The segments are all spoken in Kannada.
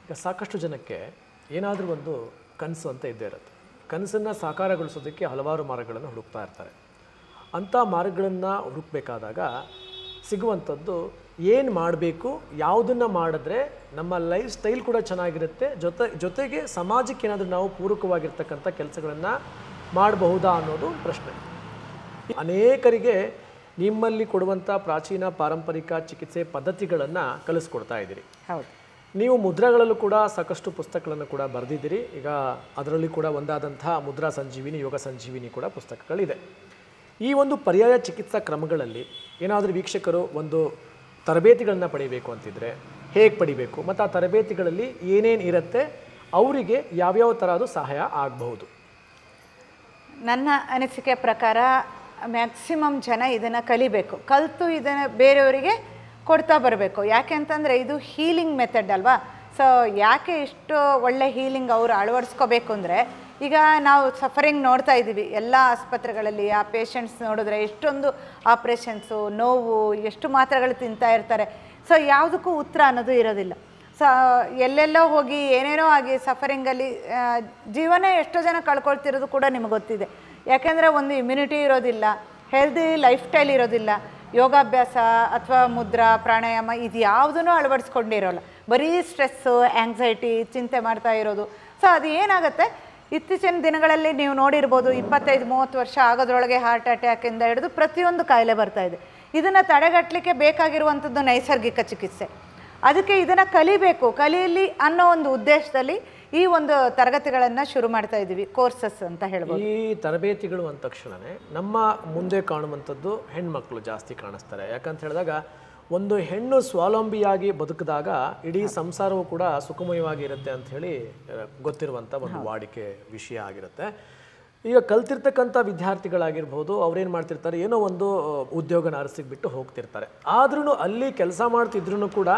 ಈಗ ಸಾಕಷ್ಟು ಜನಕ್ಕೆ ಏನಾದರೂ ಒಂದು ಕನಸು ಅಂತ ಇದ್ದೇ ಇರುತ್ತೆ. ಕನಸನ್ನು ಸಾಕಾರಗೊಳಿಸೋದಕ್ಕೆ ಹಲವಾರು ಮಾರ್ಗಗಳನ್ನು ಹುಡುಕ್ತಾ ಇರ್ತಾರೆ. ಅಂಥ ಮಾರ್ಗಗಳನ್ನು ಹುಡುಕಬೇಕಾದಾಗ ಸಿಗುವಂಥದ್ದು ಏನು ಮಾಡಬೇಕು, ಯಾವುದನ್ನು ಮಾಡಿದ್ರೆ ನಮ್ಮ ಲೈಫ್ ಸ್ಟೈಲ್ ಕೂಡ ಚೆನ್ನಾಗಿರುತ್ತೆ, ಜೊತೆಗೆ ಸಮಾಜಕ್ಕೆ ಏನಾದರೂ ನಾವು ಪೂರಕವಾಗಿರ್ತಕ್ಕಂಥ ಕೆಲಸಗಳನ್ನು ಮಾಡಬಹುದಾ ಅನ್ನೋದು ಪ್ರಶ್ನೆ. ಅನೇಕರಿಗೆ ನಿಮ್ಮಲ್ಲಿ ಕೊಡುವಂಥ ಪ್ರಾಚೀನ ಪಾರಂಪರಿಕ ಚಿಕಿತ್ಸೆ ಪದ್ಧತಿಗಳನ್ನು ಕಲಿಸ್ಕೊಡ್ತಾ ಇದ್ದೀರಿ. ಹೌದು. ನೀವು ಮುದ್ರಾಗಳಲ್ಲೂ ಕೂಡ ಸಾಕಷ್ಟು ಪುಸ್ತಕಗಳನ್ನು ಕೂಡ ಬರೆದಿದ್ದೀರಿ. ಈಗ ಅದರಲ್ಲಿ ಕೂಡ ಒಂದಾದಂಥ ಮುದ್ರಾ ಸಂಜೀವಿನಿ, ಯೋಗ ಸಂಜೀವಿನಿ ಕೂಡ ಪುಸ್ತಕಗಳಿದೆ. ಈ ಒಂದು ಪರ್ಯಾಯ ಚಿಕಿತ್ಸಾ ಕ್ರಮಗಳಲ್ಲಿ ಏನಾದರೂ ವೀಕ್ಷಕರು ಒಂದು ತರಬೇತಿಗಳನ್ನು ಪಡಿಬೇಕು ಅಂತಿದ್ರೆ ಹೇಗೆ ಪಡಿಬೇಕು, ಮತ್ತು ಆ ತರಬೇತಿಗಳಲ್ಲಿ ಏನೇನು ಇರುತ್ತೆ, ಅವರಿಗೆ ಯಾವ್ಯಾವ ಥರದ್ದು ಸಹಾಯ ಆಗಬಹುದು? ನನ್ನ ಅನಿಸಿಕೆ ಪ್ರಕಾರ ಮ್ಯಾಕ್ಸಿಮಮ್ ಜನ ಇದನ್ನು ಕಲಿಬೇಕು, ಕಲಿತು ಇದನ್ನು ಬೇರೆಯವರಿಗೆ ಕೊಡ್ತಾ ಬರಬೇಕು. ಯಾಕೆ ಅಂತಂದರೆ ಇದು ಹೀಲಿಂಗ್ ಮೆಥಡ್ ಅಲ್ವಾ. ಸೊ ಯಾಕೆ ಇಷ್ಟು ಒಳ್ಳೆ ಹೀಲಿಂಗ್ ಅವರು ಅಳವಡಿಸ್ಕೋಬೇಕು ಅಂದರೆ, ಈಗ ನಾವು ಸಫರಿಂಗ್ ನೋಡ್ತಾ ಇದ್ದೀವಿ ಎಲ್ಲ ಆಸ್ಪತ್ರೆಗಳಲ್ಲಿ. ಆ ಪೇಷಂಟ್ಸ್ ನೋಡಿದ್ರೆ ಎಷ್ಟೊಂದು ಆಪ್ರೇಷನ್ಸು, ನೋವು, ಎಷ್ಟು ಮಾತ್ರೆಗಳು ತಿಂತಾ ಇರ್ತಾರೆ. ಸೊ ಯಾವುದಕ್ಕೂ ಉತ್ತರ ಅನ್ನೋದು ಇರೋದಿಲ್ಲ. ಸೊ ಎಲ್ಲೆಲ್ಲೋ ಹೋಗಿ ಏನೇನೋ ಆಗಿ ಸಫರಿಂಗಲ್ಲಿ ಜೀವನ ಎಷ್ಟೋ ಜನ ಕಳ್ಕೊಳ್ತಿರೋದು ಕೂಡ ನಿಮಗೆ ಗೊತ್ತಿದೆ. ಯಾಕೆಂದರೆ ಒಂದು ಇಮ್ಯುನಿಟಿ ಇರೋದಿಲ್ಲ, ಹೆಲ್ದಿ ಲೈಫ್ ಸ್ಟೈಲ್ ಇರೋದಿಲ್ಲ, ಯೋಗಾಭ್ಯಾಸ ಅಥವಾ ಮುದ್ರಾ ಪ್ರಾಣಾಯಾಮ ಇದು ಯಾವುದೂ ಅಳವಡಿಸ್ಕೊಂಡಿರೋಲ್ಲ. ಬರೀ ಸ್ಟ್ರೆಸ್ಸು, ಆ್ಯಂಗ್ಸೈಟಿ, ಚಿಂತೆ ಮಾಡ್ತಾ ಇರೋದು. ಸೊ ಅದು ಏನಾಗುತ್ತೆ, ಇತ್ತೀಚಿನ ದಿನಗಳಲ್ಲಿ ನೀವು ನೋಡಿರ್ಬೋದು, 25-30 ವರ್ಷ ಆಗೋದ್ರೊಳಗೆ ಹಾರ್ಟ್ ಅಟ್ಯಾಕಿಂದ ಹಿಡಿದು ಪ್ರತಿಯೊಂದು ಕಾಯಿಲೆ ಬರ್ತಾಯಿದೆ. ಇದನ್ನು ತಡೆಗಟ್ಟಲಿಕ್ಕೆ ಬೇಕಾಗಿರುವಂಥದ್ದು ನೈಸರ್ಗಿಕ ಚಿಕಿತ್ಸೆ. ಅದಕ್ಕೆ ಇದನ್ನು ಕಲಿಬೇಕು, ಕಲಿಯಲಿ ಅನ್ನೋ ಒಂದು ಉದ್ದೇಶದಲ್ಲಿ ಈ ಒಂದು ತರಗತಿಗಳನ್ನು ಶುರು ಮಾಡ್ತಾ ಇದ್ದೀವಿ, ಕೋರ್ಸಸ್ ಅಂತ ಹೇಳ್ಬೋದು. ಈ ತರಬೇತಿಗಳು ಅಂದ ತಕ್ಷಣವೇ ನಮ್ಮ ಮುಂದೆ ಕಾಣುವಂಥದ್ದು ಹೆಣ್ಮಕ್ಳು ಜಾಸ್ತಿ ಕಾಣಿಸ್ತಾರೆ. ಯಾಕಂತ ಹೇಳಿದಾಗ ಒಂದು ಹೆಣ್ಣು ಸ್ವಾವಲಂಬಿಯಾಗಿ ಬದುಕಿದಾಗ ಇಡೀ ಸಂಸಾರವೂ ಕೂಡ ಸುಖಮಯವಾಗಿರುತ್ತೆ ಅಂಥೇಳಿ ಗೊತ್ತಿರುವಂಥ ಒಂದು ವಾಡಿಕೆ ವಿಷಯ ಆಗಿರುತ್ತೆ. ಈಗ ಕಲ್ತಿರ್ತಕ್ಕಂಥ ವಿದ್ಯಾರ್ಥಿಗಳಾಗಿರ್ಬೋದು, ಅವ್ರೇನು ಮಾಡ್ತಿರ್ತಾರೆ, ಏನೋ ಒಂದು ಉದ್ಯೋಗನ ಅರಸಿಬಿಟ್ಟು ಹೋಗ್ತಿರ್ತಾರೆ. ಆದ್ರೂ ಅಲ್ಲಿ ಕೆಲಸ ಮಾಡ್ತಿದ್ರು ಕೂಡ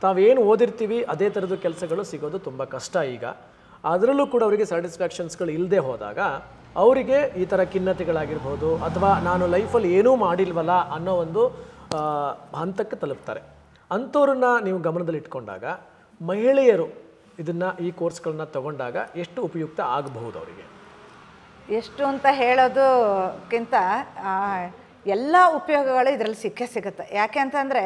ತಾವೇನು ಓದಿರ್ತೀವಿ ಅದೇ ಥರದ್ದು ಕೆಲಸಗಳು ಸಿಗೋದು ತುಂಬ ಕಷ್ಟ. ಈಗ ಅದರಲ್ಲೂ ಕೂಡ ಅವರಿಗೆ ಸ್ಯಾಟಿಸ್ಫ್ಯಾಕ್ಷನ್ಸ್ಗಳು ಇಲ್ಲದೆ ಹೋದಾಗ ಅವರಿಗೆ ಈ ಥರ ಖಿನ್ನತೆಗಳಾಗಿರ್ಬೋದು, ಅಥವಾ ನಾನು ಲೈಫಲ್ಲಿ ಏನೂ ಮಾಡಿಲ್ವಲ್ಲ ಅನ್ನೋ ಒಂದು ಹಂತಕ್ಕೆ ತಲುಪ್ತಾರೆ. ಅಂಥವ್ರನ್ನ ನೀವು ಗಮನದಲ್ಲಿ ಇಟ್ಕೊಂಡಾಗ ಮಹಿಳೆಯರು ಈ ಕೋರ್ಸ್ಗಳನ್ನ ತಗೊಂಡಾಗ ಎಷ್ಟು ಉಪಯುಕ್ತ ಆಗಬಹುದು ಅವರಿಗೆ? ಎಷ್ಟು ಅಂತ ಹೇಳೋದಕ್ಕಿಂತ ಎಲ್ಲ ಉಪಯೋಗಗಳು ಇದರಲ್ಲಿ ಸಿಗುತ್ತೆ. ಯಾಕೆ ಅಂತಂದರೆ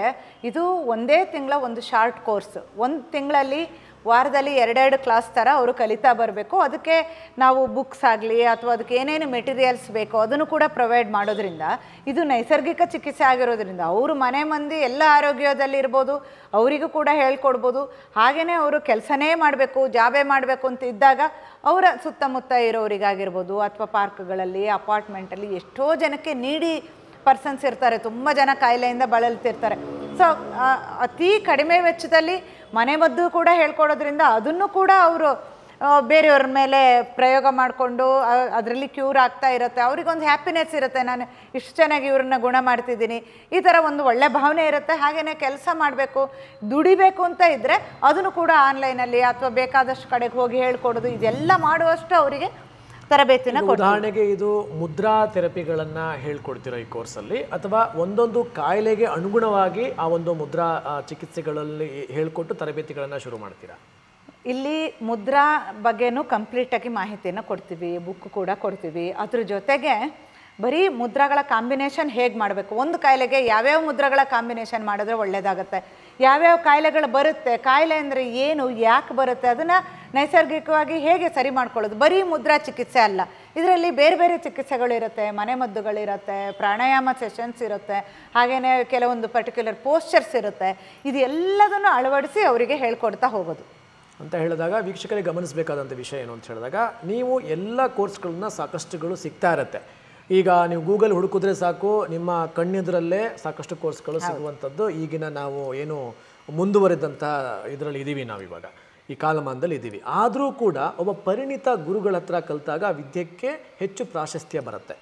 ಇದು ಒಂದೇ ತಿಂಗಳ ಒಂದು ಶಾರ್ಟ್ ಕೋರ್ಸ್. ಒಂದು ತಿಂಗಳಲ್ಲಿ ವಾರದಲ್ಲಿ 2 ಕ್ಲಾಸ್ ಥರ ಅವರು ಕಲಿತಾ ಬರಬೇಕು. ಅದಕ್ಕೆ ನಾವು ಬುಕ್ಸ್ ಆಗಲಿ ಅಥವಾ ಅದಕ್ಕೆ ಏನೇನು ಮೆಟೀರಿಯಲ್ಸ್ ಬೇಕೋ ಅದನ್ನು ಕೂಡ ಪ್ರೊವೈಡ್ ಮಾಡೋದ್ರಿಂದ, ಇದು ನೈಸರ್ಗಿಕ ಚಿಕಿತ್ಸೆ ಆಗಿರೋದ್ರಿಂದ ಅವರು ಮನೆ ಮಂದಿ ಎಲ್ಲ ಆರೋಗ್ಯದಲ್ಲಿರ್ಬೋದು, ಅವರಿಗೂ ಕೂಡ ಹೇಳ್ಕೊಡ್ಬೋದು. ಹಾಗೆಯೇ ಅವರು ಕೆಲಸನೇ ಮಾಡಬೇಕು, ಜಾಬೇ ಮಾಡಬೇಕು ಅಂತ ಇದ್ದಾಗ ಅವರ ಸುತ್ತಮುತ್ತ ಇರೋರಿಗಾಗಿರ್ಬೋದು ಅಥವಾ ಪಾರ್ಕ್ಗಳಲ್ಲಿ, ಅಪಾರ್ಟ್ಮೆಂಟಲ್ಲಿ ಎಷ್ಟೋ ಜನಕ್ಕೆ ನೀಡಿ ಪರ್ಸನ್ಸ್ ಇರ್ತಾರೆ, ತುಂಬ ಜನ ಕಾಯಿಲೆಯಿಂದ ಬಳಲ್ತಿರ್ತಾರೆ. ಸೊ ಅತಿ ಕಡಿಮೆ ವೆಚ್ಚದಲ್ಲಿ ಮನೆಮದ್ದು ಕೂಡ ಹೇಳ್ಕೊಡೋದ್ರಿಂದ ಅದನ್ನು ಕೂಡ ಅವರು ಬೇರೆಯವ್ರ ಮೇಲೆ ಪ್ರಯೋಗ ಮಾಡಿಕೊಂಡು ಅದರಲ್ಲಿ ಕ್ಯೂರ್ ಆಗ್ತಾ ಇರುತ್ತೆ. ಅವ್ರಿಗೊಂದು ಹ್ಯಾಪಿನೆಸ್ ಇರುತ್ತೆ, ನಾನು ಇಷ್ಟು ಚೆನ್ನಾಗಿ ಇವ್ರನ್ನ ಗುಣ ಮಾಡ್ತಿದ್ದೀನಿ, ಈ ಥರ ಒಂದು ಒಳ್ಳೆ ಭಾವನೆ ಇರುತ್ತೆ. ಹಾಗೆಯೇ ಕೆಲಸ ಮಾಡಬೇಕು, ದುಡಿಬೇಕು ಅಂತ ಇದ್ದರೆ ಅದನ್ನು ಕೂಡ ಆನ್ಲೈನಲ್ಲಿ ಅಥವಾ ಬೇಕಾದಷ್ಟು ಕಡೆಗೆ ಹೋಗಿ ಹೇಳ್ಕೊಡೋದು, ಇದೆಲ್ಲ ಮಾಡುವಷ್ಟು ಅವರಿಗೆ ತರಬೇತಿನ ಕೊಡ್ತೀವಿ. ಉದಾಹರಣೆಗೆ ಇದು ಮುದ್ರಾ ಥೆರಪಿಗಳನ್ನು ಹೇಳ್ಕೊಡ್ತೀರಾ ಈ ಕೋರ್ಸಲ್ಲಿ, ಅಥವಾ ಒಂದೊಂದು ಕಾಯಿಲೆಗೆ ಅನುಗುಣವಾಗಿ ಆ ಒಂದು ಮುದ್ರಾ ಚಿಕಿತ್ಸೆಗಳಲ್ಲಿ ಹೇಳ್ಕೊಟ್ಟು ತರಬೇತಿಗಳನ್ನು ಶುರು ಮಾಡ್ತೀರಾ? ಇಲ್ಲಿ ಮುದ್ರಾ ಬಗ್ಗೆನೂ ಕಂಪ್ಲೀಟಾಗಿ ಮಾಹಿತಿಯನ್ನು ಕೊಡ್ತೀವಿ, ಬುಕ್ ಕೂಡ ಕೊಡ್ತೀವಿ. ಅದ್ರ ಜೊತೆಗೆ ಬರೀ ಮುದ್ರಾಗಳ ಕಾಂಬಿನೇಷನ್ ಹೇಗೆ ಮಾಡಬೇಕು, ಒಂದು ಕಾಯಿಲೆಗೆ ಯಾವ್ಯಾವ ಮುದ್ರಾಗಳ ಕಾಂಬಿನೇಷನ್ ಮಾಡಿದ್ರೆ ಒಳ್ಳೆಯದಾಗುತ್ತೆ, ಯಾವ್ಯಾವ ಕಾಯಿಲೆಗಳು ಬರುತ್ತೆ, ಕಾಯಿಲೆ ಅಂದರೆ ಏನು, ಯಾಕೆ ಬರುತ್ತೆ, ಅದನ್ನು ನೈಸರ್ಗಿಕವಾಗಿ ಹೇಗೆ ಸರಿ ಮಾಡ್ಕೊಳ್ಳೋದು. ಬರೀ ಮುದ್ರಾ ಚಿಕಿತ್ಸೆ ಅಲ್ಲ, ಇದರಲ್ಲಿ ಬೇರೆ ಬೇರೆ ಚಿಕಿತ್ಸೆಗಳಿರುತ್ತೆ, ಮನೆಮದ್ದುಗಳಿರುತ್ತೆ, ಪ್ರಾಣಾಯಾಮ ಸೆಷನ್ಸ್ ಇರುತ್ತೆ, ಹಾಗೆಯೇ ಕೆಲವೊಂದು ಪರ್ಟಿಕ್ಯುಲರ್ ಪೋಸ್ಚರ್ಸ್ ಇರುತ್ತೆ. ಇದು ಎಲ್ಲದನ್ನು ಅಳವಡಿಸಿ ಅವರಿಗೆ ಹೇಳ್ಕೊಡ್ತಾ ಹೋಗೋದು ಅಂತ ಹೇಳಿದಾಗ ವೀಕ್ಷಕರಿಗೆ ಗಮನಿಸಬೇಕಾದಂಥ ವಿಷಯ ಏನು ಅಂತ ಹೇಳಿದಾಗ, ನೀವು ಎಲ್ಲ ಕೋರ್ಸ್ಗಳನ್ನ ಸಾಕಷ್ಟುಗಳು ಸಿಗ್ತಾ ಇರುತ್ತೆ. ಈಗ ನೀವು ಗೂಗಲ್ ಹುಡುಕಿದ್ರೆ ಸಾಕು, ನಿಮ್ಮ ಕಣ್ಣೆದುರಲ್ಲೇ ಸಾಕಷ್ಟು ಕೋರ್ಸ್ಗಳು ಸಿಗುವಂಥದ್ದು ಈಗಿನ ನಾವು ಏನು ಮುಂದುವರೆದಂಥ ಇದರಲ್ಲಿ ಇದ್ದೀವಿ, ನಾವಿವಾಗ ಈ ಕಾಲಮಾನದಲ್ಲಿ ಇದ್ದೀವಿ. ಆದರೂ ಕೂಡ ಒಬ್ಬ ಪರಿಣಿತ ಗುರುಗಳ ಹತ್ರ ಕಲಿತಾಗ ವಿದ್ಯೆಗೆ ಹೆಚ್ಚು ಪ್ರಾಶಸ್ತ್ಯ ಬರುತ್ತೆ.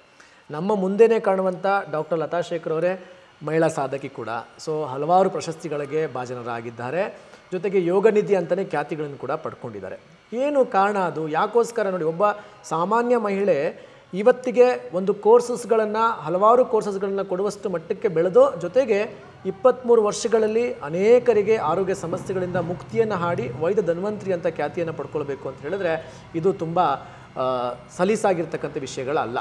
ನಮ್ಮ ಮುಂದೆನೇ ಕಾಣುವಂಥ ಡಾಕ್ಟರ್ ಲತಾ ಶೇಖರ್ ಅವರೇ ಮಹಿಳಾ ಸಾಧಕಿ ಕೂಡ. ಸೊ ಹಲವಾರು ಪ್ರಶಸ್ತಿಗಳಿಗೆ ಭಾಜನರಾಗಿದ್ದಾರೆ. ಜೊತೆಗೆ ಯೋಗ ನಿಧಿ ಅಂತಲೇ ಖ್ಯಾತಿಗಳನ್ನು ಕೂಡ ಪಡ್ಕೊಂಡಿದ್ದಾರೆ. ಏನು ಕಾರಣ ಅದು? ಯಾಕೋಸ್ಕರ ನೋಡಿ, ಒಬ್ಬ ಸಾಮಾನ್ಯ ಮಹಿಳೆ ಇವತ್ತಿಗೆ ಒಂದು ಕೋರ್ಸಸ್ಗಳನ್ನು, ಹಲವಾರು ಕೋರ್ಸಸ್ಗಳನ್ನು ಕೊಡುವಷ್ಟು ಮಟ್ಟಕ್ಕೆ ಬೆಳೆದು, ಜೊತೆಗೆ 23 ವರ್ಷಗಳಲ್ಲಿ ಅನೇಕರಿಗೆ ಆರೋಗ್ಯ ಸಮಸ್ಯೆಗಳಿಂದ ಮುಕ್ತಿಯನ್ನು ಹಾಡಿ ವೈದ್ಯ ಧನ್ವಂತರಿ ಅಂತ ಖ್ಯಾತಿಯನ್ನು ಪಡ್ಕೊಳ್ಬೇಕು ಅಂತ ಹೇಳಿದ್ರೆ ಇದು ತುಂಬ ಸಲೀಸಾಗಿರ್ತಕ್ಕಂಥ ವಿಷಯಗಳಲ್ಲ.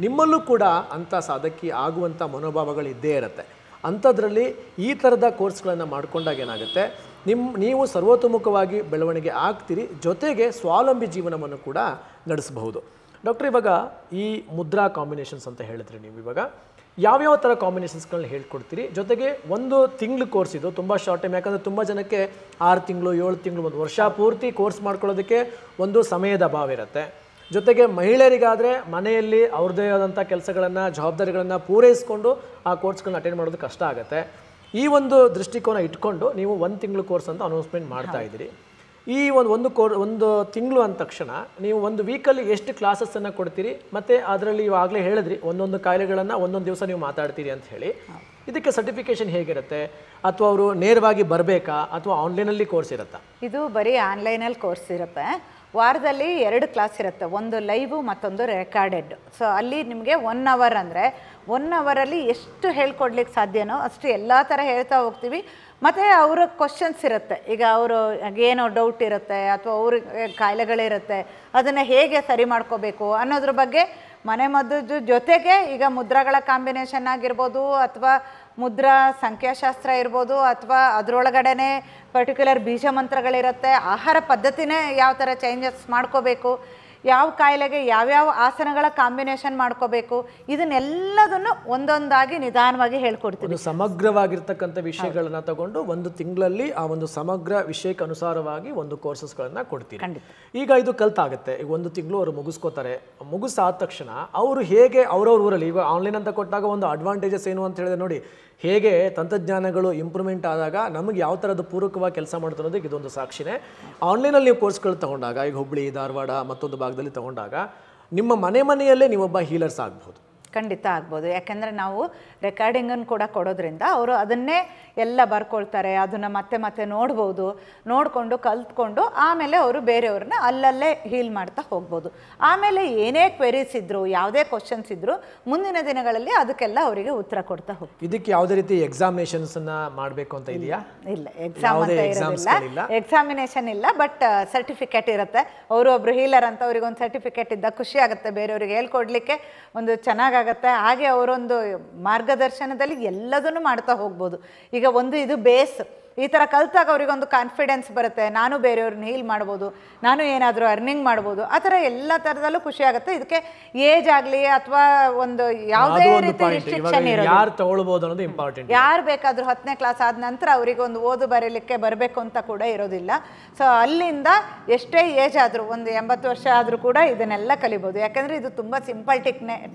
ನಿಮ್ಮಲ್ಲೂ ಕೂಡ ಅಂಥ ಸಾಧಕಿ ಆಗುವಂಥ ಮನೋಭಾವಗಳು ಇದ್ದೇ ಇರುತ್ತೆ. ಅಂಥದ್ರಲ್ಲಿ ಈ ಥರದ ಕೋರ್ಸ್ಗಳನ್ನು ಮಾಡ್ಕೊಂಡಾಗ ಏನಾಗುತ್ತೆ, ನೀವು ಸರ್ವತೋಮುಖವಾಗಿ ಬೆಳವಣಿಗೆ ಆಗ್ತೀರಿ, ಜೊತೆಗೆ ಸ್ವಾವಲಂಬಿ ಜೀವನವನ್ನು ಕೂಡ ನಡೆಸಬಹುದು. ಡಾಕ್ಟರ್, ಇವಾಗ ಈ ಮುದ್ರಾ ಕಾಂಬಿನೇಷನ್ಸ್ ಅಂತ ಹೇಳಿದ್ರಿ ನೀವು, ಇವಾಗ ಯಾವ್ಯಾವ ಥರ ಕಾಂಬಿನೇಷನ್ಸ್ಗಳನ್ನ ಹೇಳ್ಕೊಡ್ತೀರಿ? ಜೊತೆಗೆ ಒಂದು ತಿಂಗಳು ಕೋರ್ಸ್ ಇದು ತುಂಬ ಶಾರ್ಟ್ ಟೈಮ್, ಯಾಕಂದರೆ ತುಂಬ ಜನಕ್ಕೆ 6 ತಿಂಗಳು 7 ತಿಂಗಳು 1 ವರ್ಷ ಪೂರ್ತಿ ಕೋರ್ಸ್ ಮಾಡ್ಕೊಳ್ಳೋದಕ್ಕೆ ಒಂದು ಸಮಯದ ಅಭಾವ ಇರುತ್ತೆ. ಜೊತೆಗೆ ಮಹಿಳೆಯರಿಗಾದರೆ ಮನೆಯಲ್ಲಿ ಅವ್ರದ್ದೇ ಆದಂಥ ಕೆಲಸಗಳನ್ನು ಜವಾಬ್ದಾರಿಗಳನ್ನು ಪೂರೈಸ್ಕೊಂಡು ಆ ಕೋರ್ಸ್ಗಳನ್ನ ಅಟೆಂಡ್ ಮಾಡೋದು ಕಷ್ಟ ಆಗುತ್ತೆ. ಈ ಒಂದು ದೃಷ್ಟಿಕೋನ ಇಟ್ಕೊಂಡು ನೀವು 1 ತಿಂಗಳು ಕೋರ್ಸ್ ಅಂತ ಅನೌನ್ಸ್ಮೆಂಟ್ ಮಾಡ್ತಾ ಇದ್ದೀರಿ. ಈ ಒಂದು ತಿಂಗಳು ಅಂದ ತಕ್ಷಣ ನೀವು ಒಂದು ವೀಕಲ್ಲಿ ಎಷ್ಟು ಕ್ಲಾಸಸ್ಸನ್ನು ಕೊಡ್ತೀರಿ? ಮತ್ತು ಅದರಲ್ಲಿ ಇವಾಗಲೇ ಹೇಳಿದ್ರಿ ಒಂದೊಂದು ಕಾಯಿಲೆಗಳನ್ನು ಒಂದೊಂದು ದಿವಸ ನೀವು ಮಾತಾಡ್ತೀರಿ ಅಂತ ಹೇಳಿ. ಇದಕ್ಕೆ ಸರ್ಟಿಫಿಕೇಷನ್ ಹೇಗಿರುತ್ತೆ? ಅಥವಾ ಅವರು ನೇರವಾಗಿ ಬರಬೇಕಾ ಅಥವಾ ಆನ್ಲೈನಲ್ಲಿ ಕೋರ್ಸ್ ಇರುತ್ತಾ? ಇದು ಬರೀ ಆನ್ಲೈನಲ್ಲಿ ಕೋರ್ಸ್ ಇರುತ್ತೆ. ವಾರದಲ್ಲಿ 2 ಕ್ಲಾಸ್ ಇರುತ್ತೆ, ಒಂದು ಲೈವು ಮತ್ತೊಂದು ರೆಕಾರ್ಡೆಡ್. ಸೊ ಅಲ್ಲಿ ನಿಮಗೆ 1 ಅವರ್ ಅಂದರೆ 1 ಅವರಲ್ಲಿ ಎಷ್ಟು ಹೇಳ್ಕೊಡ್ಲಿಕ್ಕೆ ಸಾಧ್ಯನೋ ಅಷ್ಟು ಎಲ್ಲ ಥರ ಹೇಳ್ತಾ ಹೋಗ್ತೀವಿ. ಮತ್ತು ಅವರ ಕ್ವಶನ್ಸ್ ಇರುತ್ತೆ. ಈಗ ಅವರು ಏನೋ ಡೌಟ್ ಇರುತ್ತೆ ಅಥವಾ ಅವ್ರಿಗೆ ಕಾಯಿಲೆಗಳಿರುತ್ತೆ, ಅದನ್ನು ಹೇಗೆ ಸರಿ ಮಾಡ್ಕೋಬೇಕು ಅನ್ನೋದ್ರ ಬಗ್ಗೆ ಮನೆ ಮದ್ದು ಜೊತೆಗೆ ಈಗ ಮುದ್ರಾಗಳ ಕಾಂಬಿನೇಷನ್ ಆಗಿರ್ಬೋದು ಅಥವಾ ಮುದ್ರಾ ಸಂಖ್ಯಾಶಾಸ್ತ್ರ ಇರ್ಬೋದು ಅಥವಾ ಅದರೊಳಗಡೆ ಪರ್ಟಿಕ್ಯುಲರ್ ಬೀಜ ಮಂತ್ರಗಳಿರುತ್ತೆ, ಆಹಾರ ಪದ್ಧತಿನೇ ಯಾವ ಥರ ಚೇಂಜಸ್ ಮಾಡ್ಕೋಬೇಕು, ಯಾವ ಕಾಯಿಲೆಗೆ ಯಾವ್ಯಾವ ಆಸನಗಳ ಕಾಂಬಿನೇಷನ್ ಮಾಡ್ಕೋಬೇಕು, ಇದನ್ನೆಲ್ಲದನ್ನು ಒಂದೊಂದಾಗಿ ನಿಧಾನವಾಗಿ ಹೇಳ್ಕೊಡ್ತೀವಿ. ಸಮಗ್ರವಾಗಿರ್ತಕ್ಕಂಥ ವಿಷಯಗಳನ್ನ ತಗೊಂಡು 1 ತಿಂಗಳಲ್ಲಿ ಆ ಒಂದು ಸಮಗ್ರ ವಿಷಯಕ್ಕೆ ಅನುಸಾರವಾಗಿ ಒಂದು ಕೋರ್ಸಸ್ಗಳನ್ನ ಕೊಡ್ತೀವಿ. ಈಗ ಇದು ಕಲ್ತಾಗುತ್ತೆ. ಈಗ 1 ತಿಂಗಳು ಅವರು ಮುಗಿಸ್ಕೋತಾರೆ. ಮುಗಿಸಾದ ತಕ್ಷಣ ಅವರು ಹೇಗೆ ಅವ್ರವ್ರ ಊರಲ್ಲಿ, ಈಗ ಆನ್ಲೈನ್ ಅಂತ ಕೊಟ್ಟಾಗ ಒಂದು ಅಡ್ವಾಂಟೇಜಸ್ ಏನು ಅಂತ ಹೇಳಿದ್ರೆ ನೋಡಿ, ಹೇಗೆ ತಂತ್ರಜ್ಞಾನಗಳು ಇಂಪ್ರೂವ್ಮೆಂಟ್ ಆದಾಗ ನಮಗೆ ಯಾವ ಥರದ ಪೂರಕವಾಗಿ ಕೆಲಸ ಮಾಡುತ್ತೆ ಅನ್ನೋದಕ್ಕೆ ಇದೊಂದು ಸಾಕ್ಷಿನೇ. ಆನ್ಲೈನಲ್ಲಿ ನೀವು ಕೋರ್ಸ್ಗಳು ತೊಗೊಂಡಾಗ, ಈಗ ಹುಬ್ಬಳ್ಳಿ ಧಾರವಾಡ ಮತ್ತೊಂದು ಭಾಗದಲ್ಲಿ ತೊಗೊಂಡಾಗ ನಿಮ್ಮ ಮನೆಯಲ್ಲೇ ನೀವೊಬ್ಬ ಹೀಲರ್ಸ್ ಆಗ್ಬೋದು. ಖಂಡಿತ ಆಗ್ಬೋದು. ಯಾಕೆಂದರೆ ನಾವು ರೆಕಾರ್ಡಿಂಗನ್ನು ಕೂಡ ಕೊಡೋದ್ರಿಂದ ಅವರು ಅದನ್ನೇ ಎಲ್ಲ ಬರ್ಕೊಳ್ತಾರೆ, ಅದನ್ನು ಮತ್ತೆ ಮತ್ತೆ ನೋಡ್ಬೋದು, ನೋಡಿಕೊಂಡು ಕಲ್ತ್ಕೊಂಡು ಆಮೇಲೆ ಅವರು ಬೇರೆಯವ್ರನ್ನ ಅಲ್ಲಲ್ಲೇ ಹೀಲ್ ಮಾಡ್ತಾ ಹೋಗ್ಬೋದು. ಆಮೇಲೆ ಏನೇ ಕ್ವೆರೀಸ್ ಇದ್ದರು, ಯಾವುದೇ ಕ್ವಶನ್ಸ್ ಇದ್ದರೂ ಮುಂದಿನ ದಿನಗಳಲ್ಲಿ ಅದಕ್ಕೆಲ್ಲ ಅವರಿಗೆ ಉತ್ತರ ಕೊಡ್ತಾ ಹೋಗ್ತೀವಿ. ಇದಕ್ಕೆ ಯಾವುದೇ ರೀತಿ ಎಕ್ಸಾಮಿನೇಷನ್ಸನ್ನು ಮಾಡಬೇಕು ಅಂತ ಇದೆಯಾ? ಇಲ್ಲ, ಎಕ್ಸಾಮ್ ಅಂತ ಇರೋದಿಲ್ಲ, ಎಕ್ಸಾಮಿನೇಷನ್ ಇಲ್ಲ. ಬಟ್ ಸರ್ಟಿಫಿಕೇಟ್ ಇರುತ್ತೆ. ಅವರು ಒಬ್ಬರು ಹೀಲರ್ ಅಂತ ಅವರಿಗೊಂದು ಸರ್ಟಿಫಿಕೇಟ್ ಇದ್ದ ಖುಷಿ ಆಗುತ್ತೆ, ಬೇರೆಯವ್ರಿಗೆ ಹೇಳ್ಕೊಡ್ಲಿಕ್ಕೆ ಒಂದು ಚೆನ್ನಾಗಿ ಹಾಗೆ ಅವರೊಂದು ಮಾರ್ಗದರ್ಶನದಲ್ಲಿ ಎಲ್ಲದನ್ನು ಮಾಡ್ತಾ ಹೋಗ್ಬೋದು. ಈಗ ಒಂದು ಇದು ಬೇಸ್, ಈ ಥರ ಕಲ್ತಾಗ ಅವರಿಗೊಂದು ಕಾನ್ಫಿಡೆನ್ಸ್ ಬರುತ್ತೆ, ನಾನು ಬೇರೆಯವ್ರನ್ನ ಹೀಲ್ ಮಾಡ್ಬೋದು, ನಾನು ಏನಾದರೂ ಅರ್ನಿಂಗ್ ಮಾಡ್ಬೋದು, ಆ ಥರ ಎಲ್ಲ ಥರದಲ್ಲೂ ಖುಷಿ ಆಗುತ್ತೆ. ಇದಕ್ಕೆ ಏಜ್ ಆಗಲಿ ಅಥವಾ ಒಂದು ಯಾವುದೇ ರೀತಿ ರಿಸ್ಟ್ರಿಕ್ಷನ್ ಇರೋದು, ಯಾರು ಬೇಕಾದರೂ 10ನೇ ಕ್ಲಾಸ್ ಆದ ನಂತರ ಅವರಿಗೆ ಒಂದು ಓದು ಬರೀಲಿಕ್ಕೆ ಬರಬೇಕು ಅಂತ ಕೂಡ ಇರೋದಿಲ್ಲ. ಸೊ ಅಲ್ಲಿಂದ ಎಷ್ಟೇ ಏಜ್ ಆದರೂ, ಒಂದು 80 ವರ್ಷ ಆದರೂ ಕೂಡ ಇದನ್ನೆಲ್ಲ ಕಲಿಬೋದು. ಯಾಕಂದರೆ ಇದು ತುಂಬ ಸಿಂಪಲ್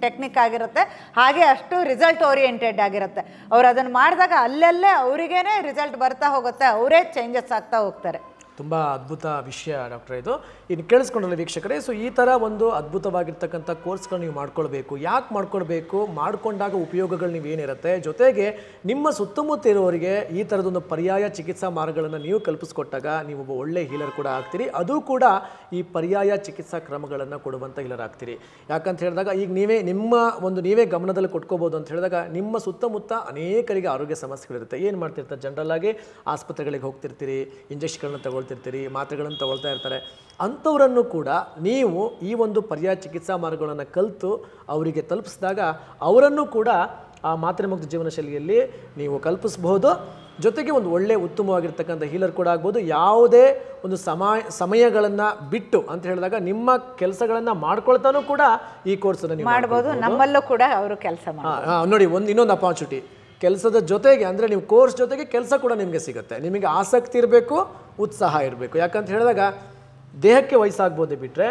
ಟೆಕ್ನಿಕ್ ಆಗಿರುತ್ತೆ, ಹಾಗೆ ಅಷ್ಟು ರಿಸಲ್ಟ್ ಓರಿಯೆಂಟೆಡ್ ಆಗಿರುತ್ತೆ. ಅವ್ರು ಅದನ್ನು ಮಾಡಿದಾಗ ಅಲ್ಲಲ್ಲೇ ಅವರಿಗೇನೆ ರಿಸಲ್ಟ್ ಬರ್ತಾ ಹೋಗುತ್ತೆ, ಅವರೇ ಚೇಂಜಸ್ ಆಗ್ತಾ ಹೋಗ್ತಾರೆ. ತುಂಬ ಅದ್ಭುತ ವಿಷಯ ಡಾಕ್ಟರ್ ಇದು. ಇನ್ನು ಕೇಳಿಸ್ಕೊಂಡಲ್ಲ ವೀಕ್ಷಕರೇ, ಸೊ ಈ ಥರ ಒಂದು ಅದ್ಭುತವಾಗಿರ್ತಕ್ಕಂಥ ಕೋರ್ಸ್ಗಳು ನೀವು ಮಾಡ್ಕೊಳ್ಬೇಕು. ಯಾಕೆ ಮಾಡ್ಕೊಳ್ಬೇಕು? ಮಾಡ್ಕೊಂಡಾಗ ಉಪಯೋಗಗಳು ನೀವೇನಿರುತ್ತೆ, ಜೊತೆಗೆ ನಿಮ್ಮ ಸುತ್ತಮುತ್ತ ಇರೋರಿಗೆ ಈ ಥರದೊಂದು ಪರ್ಯಾಯ ಚಿಕಿತ್ಸಾ ಮಾರ್ಗಗಳನ್ನು ನೀವು ಕಲ್ಪಿಸ್ಕೊಟ್ಟಾಗ ನೀವೊಬ್ಬ ಒಳ್ಳೆ ಹೀಲರ್ ಕೂಡ ಆಗ್ತೀರಿ. ಅದು ಕೂಡ ಈ ಪರ್ಯಾಯ ಚಿಕಿತ್ಸಾ ಕ್ರಮಗಳನ್ನು ಕೊಡುವಂಥ ಹೀಲರ್ ಆಗ್ತೀರಿ. ಯಾಕಂತ ಹೇಳಿದಾಗ ಈಗ ನೀವೇ ಗಮನದಲ್ಲಿ ಕೊಟ್ಕೋಬೋದು ಅಂತ ಹೇಳಿದಾಗ ನಿಮ್ಮ ಸುತ್ತಮುತ್ತ ಅನೇಕರಿಗೆ ಆರೋಗ್ಯ ಸಮಸ್ಯೆಗಳಿರುತ್ತೆ. ಏನು ಮಾಡ್ತಿರ್ತಾರೆ? ಜನರಲ್ ಆಗಿ ಆಸ್ಪತ್ರೆಗಳಿಗೆ ಹೋಗ್ತಿರ್ತೀರಿ, ಇಂಜೆಕ್ಷನ್ಗಳನ್ನ ತಗೊಳ್ತಿರ್ತೀರಿ, ಮಾತ್ರೆಗಳನ್ನು ತಗೊಳ್ತಾ ಇರ್ತಾರೆ. ಅಂಥವರನ್ನು ಕೂಡ ನೀವು ಈ ಒಂದು ಪರ್ಯಾಯ ಚಿಕಿತ್ಸಾ ಮಾರ್ಗಗಳನ್ನು ಕಲಿತು ಅವರಿಗೆ ತಲುಪಿಸಿದಾಗ ಅವರನ್ನು ಕೂಡ ಆ ಮಾತ್ರೆ ಮುಕ್ತ ಜೀವನ ಶೈಲಿಯಲ್ಲಿ ನೀವು ಕಲ್ಪಿಸಬಹುದು. ಜೊತೆಗೆ ಒಂದು ಒಳ್ಳೆ ಉತ್ತಮವಾಗಿರ್ತಕ್ಕಂಥ ಹೀಲರ್ ಕೂಡ ಆಗ್ಬೋದು. ಯಾವುದೇ ಒಂದು ಸಮಯಗಳನ್ನು ಬಿಟ್ಟು ಅಂತ ಹೇಳಿದಾಗ ನಿಮ್ಮ ಕೆಲಸಗಳನ್ನು ಮಾಡ್ಕೊಳ್ತಾನೂ ಕೂಡ ಈ ಕೋರ್ಸನ್ನು ನೀವು ಮಾಡ್ಬೋದು. ನಮ್ಮಲ್ಲೂ ಕೂಡ ಅವರು ಕೆಲಸ ನೋಡಿ, ಇನ್ನೊಂದು ಅಪಾರ್ಚುನಿಟಿ, ಕೆಲಸದ ಜೊತೆಗೆ ಅಂದರೆ ನೀವು ಕೋರ್ಸ್ ಜೊತೆಗೆ ಕೆಲಸ ಕೂಡ ನಿಮಗೆ ಸಿಗುತ್ತೆ. ನಿಮಗೆ ಆಸಕ್ತಿ ಇರಬೇಕು, ಉತ್ಸಾಹ ಇರಬೇಕು. ಯಾಕಂತ ಹೇಳಿದಾಗ ದೇಹಕ್ಕೆ ವಯಸ್ಸಾಗ್ಬೋದೇ ಬಿಟ್ಟರೆ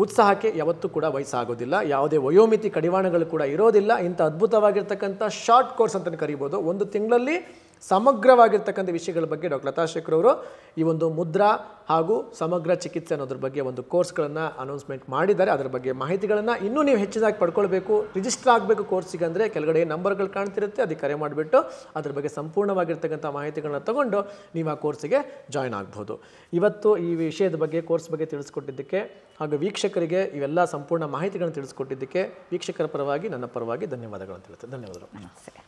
ಉತ್ಸಾಹಕ್ಕೆ ಯಾವತ್ತೂ ಕೂಡ ವಯಸ್ಸಾಗೋದಿಲ್ಲ. ಯಾವುದೇ ವಯೋಮಿತಿ ಕಡಿವಾಣಗಳು ಕೂಡ ಇರೋದಿಲ್ಲ. ಇಂಥ ಅದ್ಭುತವಾಗಿರ್ತಕ್ಕಂಥ ಶಾರ್ಟ್ ಕೋರ್ಸ್ ಅಂತ ಕರಿಬೋದು. 1 ತಿಂಗಳಲ್ಲಿ ಸಮಗ್ರವಾಗಿರ್ತಕ್ಕಂಥ ವಿಷಯಗಳ ಬಗ್ಗೆ ಡಾಕ್ಟರ್ ಲತಾ ಶೇಖರ್ ಅವರು ಈ ಒಂದು ಮುದ್ರಾ ಹಾಗೂ ಸಮಗ್ರ ಚಿಕಿತ್ಸೆ ಅನ್ನೋದ್ರ ಬಗ್ಗೆ ಒಂದು ಕೋರ್ಸ್ಗಳನ್ನು ಅನೌನ್ಸ್ಮೆಂಟ್ ಮಾಡಿದ್ದಾರೆ. ಅದರ ಬಗ್ಗೆ ಮಾಹಿತಿಗಳನ್ನು ಇನ್ನೂ ನೀವು ಹೆಚ್ಚಿನಾಗಿ ಪಡ್ಕೊಳ್ಬೇಕು, ರಿಜಿಸ್ಟರ್ ಆಗಬೇಕು ಕೋರ್ಸಿಗೆ ಅಂದರೆ ಕೆಳಗಡೆ ನಂಬರ್ಗಳು ಕಾಣ್ತಿರುತ್ತೆ, ಅದಕ್ಕೆ ಕರೆ ಮಾಡಿಬಿಟ್ಟು ಅದ್ರ ಬಗ್ಗೆ ಸಂಪೂರ್ಣವಾಗಿರ್ತಕ್ಕಂಥ ಮಾಹಿತಿಗಳನ್ನ ತಗೊಂಡು ನೀವು ಆ ಕೋರ್ಸಿಗೆ ಜಾಯ್ನ್ ಆಗ್ಬೋದು. ಇವತ್ತು ಈ ವಿಷಯದ ಬಗ್ಗೆ, ಕೋರ್ಸ್ ಬಗ್ಗೆ ತಿಳಿಸ್ಕೊಟ್ಟಿದ್ದಕ್ಕೆ ಹಾಗೂ ವೀಕ್ಷಕರಿಗೆ ಇವೆಲ್ಲ ಸಂಪೂರ್ಣ ಮಾಹಿತಿಗಳನ್ನು ತಿಳಿಸ್ಕೊಟ್ಟಿದ್ದಕ್ಕೆ ವೀಕ್ಷಕರ ಪರವಾಗಿ ನನ್ನ ಪರವಾಗಿ ಧನ್ಯವಾದಗಳನ್ನು ತಿಳಿಸ್ತೇನೆ. ಧನ್ಯವಾದಗಳು. ನಮಸ್ತೆ.